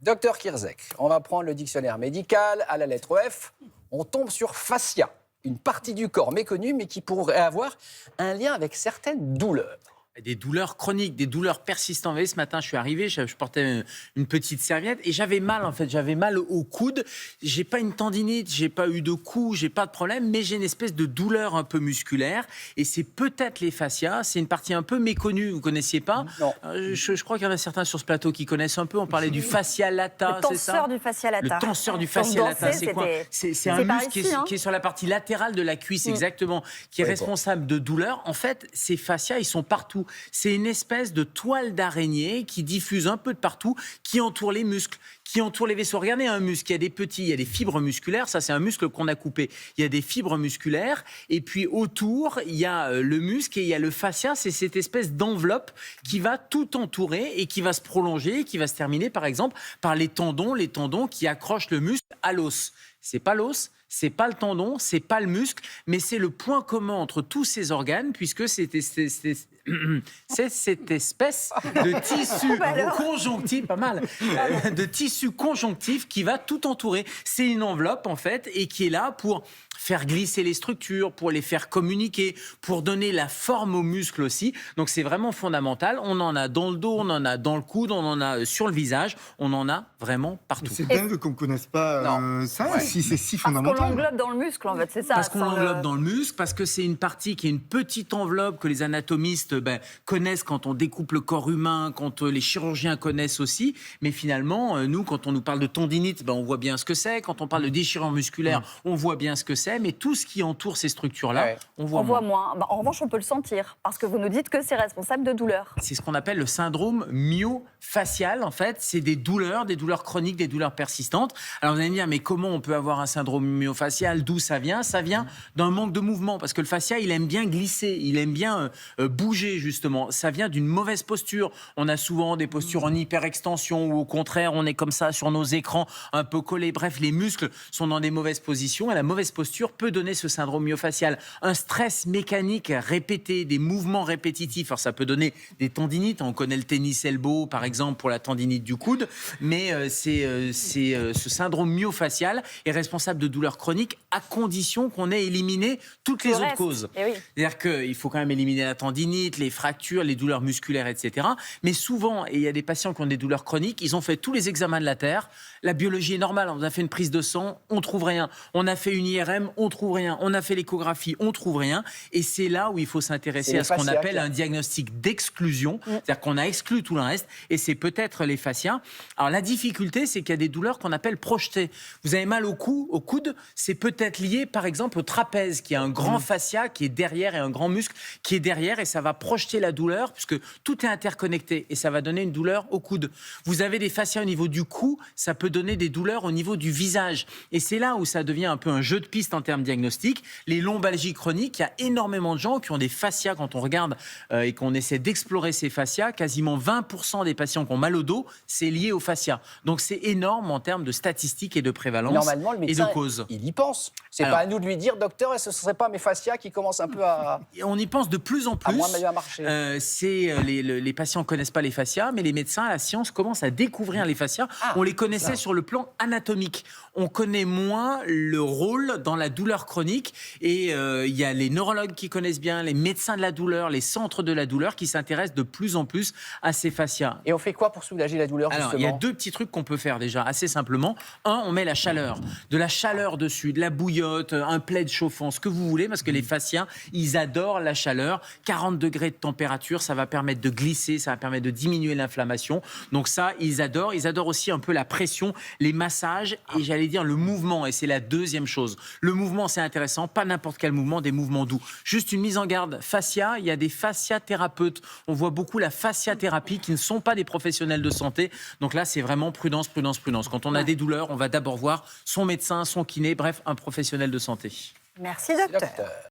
Docteur Kirzek, on va prendre le dictionnaire médical à la lettre F. On tombe sur fascia, une partie du corps méconnue mais qui pourrait avoir un lien avec certaines douleurs. Des douleurs chroniques, des douleurs persistantes. Vous voyez, ce matin, je suis arrivé, je portais une petite serviette et j'avais mal, en fait. J'avais mal au coude. J'ai pas une tendinite, j'ai pas eu de coup, j'ai pas de problème, mais j'ai une espèce de douleur un peu musculaire. Et c'est peut-être les fascias. C'est une partie un peu méconnue. Vous connaissiez pas? Non. Je crois qu'il y en a certains sur ce plateau qui connaissent un peu. On parlait du fascia lata, c'est ça? Le tenseur du fascia lata. Le tenseur du fascia lata, c'est quoi? C'est un muscle qui est sur la partie latérale de la cuisse, exactement, qui est responsable de douleur. En fait, ces fascias, ils sont partout. C'est une espèce de toile d'araignée qui diffuse un peu de partout, qui entoure les muscles, qui entoure les vaisseaux. Regardez un muscle, il y a des petits, il y a des fibres musculaires, ça c'est un muscle qu'on a coupé. Il y a des fibres musculaires et puis autour, il y a le muscle et il y a le fascia, c'est cette espèce d'enveloppe qui va tout entourer et qui va se prolonger, qui va se terminer par exemple par les tendons qui accrochent le muscle à l'os. C'est pas l'os, c'est pas le tendon, c'est pas le muscle, mais c'est le point commun entre tous ces organes, puisque c'est cette espèce de tissu conjonctif, pas mal, de tissu conjonctif qui va tout entourer. C'est une enveloppe en fait, et qui est là pour faire glisser les structures, pour les faire communiquer, pour donner la forme aux muscles aussi. Donc c'est vraiment fondamental. On en a dans le dos, on en a dans le coude, on en a sur le visage, on en a vraiment partout. C'est dingue qu'on ne connaisse pas ça, si c'est si fondamental. Parce qu'on l'englobe dans le muscle, en fait, c'est ça. Parce qu'on l'englobe dans le muscle, parce que c'est une partie qui est une petite enveloppe que les anatomistes connaissent quand on découpe le corps humain, quand les chirurgiens connaissent aussi. Mais finalement, nous, quand on nous parle de tendinite, on voit bien ce que c'est. Quand on parle de déchirure musculaire, on voit bien ce que c'est. Mais tout ce qui entoure ces structures-là, on voit moins. En revanche, on peut le sentir, parce que vous nous dites que c'est responsable de douleurs. C'est ce qu'on appelle le syndrome myofacial, en fait. C'est des douleurs chroniques, des douleurs persistantes. Alors vous allez me dire, mais comment on peut avoir un syndrome myofacial? D'où ça vient? Ça vient d'un manque de mouvement, parce que le fascia, il aime bien glisser, il aime bien bouger, justement. Ça vient d'une mauvaise posture. On a souvent des postures en hyperextension, ou au contraire, on est comme ça sur nos écrans, un peu collés. Bref, les muscles sont dans des mauvaises positions, et la mauvaise posture peut donner ce syndrome myofacial. Un stress mécanique répété, des mouvements répétitifs. Alors ça peut donner des tendinites. On connaît le tennis elbow, par exemple, pour la tendinite du coude. Mais ce syndrome myofacial est responsable de douleurs chroniques à condition qu'on ait éliminé toutes les autres causes. C'est-à-dire qu'il faut quand même éliminer la tendinite, les fractures, les douleurs musculaires, etc. Mais souvent, et il y a des patients qui ont des douleurs chroniques, ils ont fait tous les examens de la Terre. La biologie est normale. On a fait une prise de sang, on trouve rien. On a fait une IRM, on trouve rien. On a fait l'échographie, on trouve rien. Et c'est là où il faut s'intéresser à ce qu'on appelle un diagnostic d'exclusion. C'est-à-dire qu'on a exclu tout le reste. Et c'est peut-être les fascias. Alors la difficulté, c'est qu'il y a des douleurs qu'on appelle projetées. Vous avez mal au cou, au coude, c'est peut-être lié par exemple au trapèze, qui a un grand fascia qui est derrière et un grand muscle qui est derrière, et ça va projeter la douleur puisque tout est interconnecté et ça va donner une douleur au coude. Vous avez des fascias au niveau du cou, ça peut donner des douleurs au niveau du visage. Et c'est là où ça devient un peu un jeu de piste en termes diagnostiques. Les lombalgies chroniques, il y a énormément de gens qui ont des fascias. Quand on regarde et qu'on essaie d'explorer ces fascias, quasiment 20% des patients qui ont mal au dos, c'est lié aux fascias. Donc c'est énorme en termes de statistiques et de prévalence. Normalement, le médecin, et de cause. Il y pense. C'est pas à nous de lui dire, docteur, est-ce que ce ne serait pas mes fascias qui commencent un peu à... On y pense de plus en plus. À moins bien marcher. Les patients ne connaissent pas les fascias, mais les médecins, la science commence à découvrir les fascias. On les connaissait sur le plan anatomique. On connaît moins le rôle dans la douleur chronique. Et il y a les neurologues qui connaissent bien, les médecins de la douleur, les centres de la douleur qui s'intéressent de plus en plus à ces fascias. Et on fait quoi pour soulager la douleur, justement? Alors, il y a deux petits trucs qu'on peut faire déjà, assez simplement. Un, on met la chaleur. De la chaleur dessus, de la bouillotte, un plaid chauffant, ce que vous voulez, parce que les fascias, ils adorent la chaleur. 40 degrés de température, ça va permettre de glisser, ça va permettre de diminuer l'inflammation. Donc ça, ils adorent. Ils adorent aussi un peu la pression, les massages et j'allais dire le mouvement. Et c'est la deuxième chose. Le mouvement, c'est intéressant. Pas n'importe quel mouvement, des mouvements doux. Juste une mise en garde. Fascia, il y a des fasciathérapeutes. On voit beaucoup la fasciathérapie qui ne sont pas des professionnels de santé. Donc là, c'est vraiment prudence, prudence, prudence. Quand on a des douleurs, on va d'abord voir son médecin, son kiné, bref, un professionnel de santé. Merci, docteur.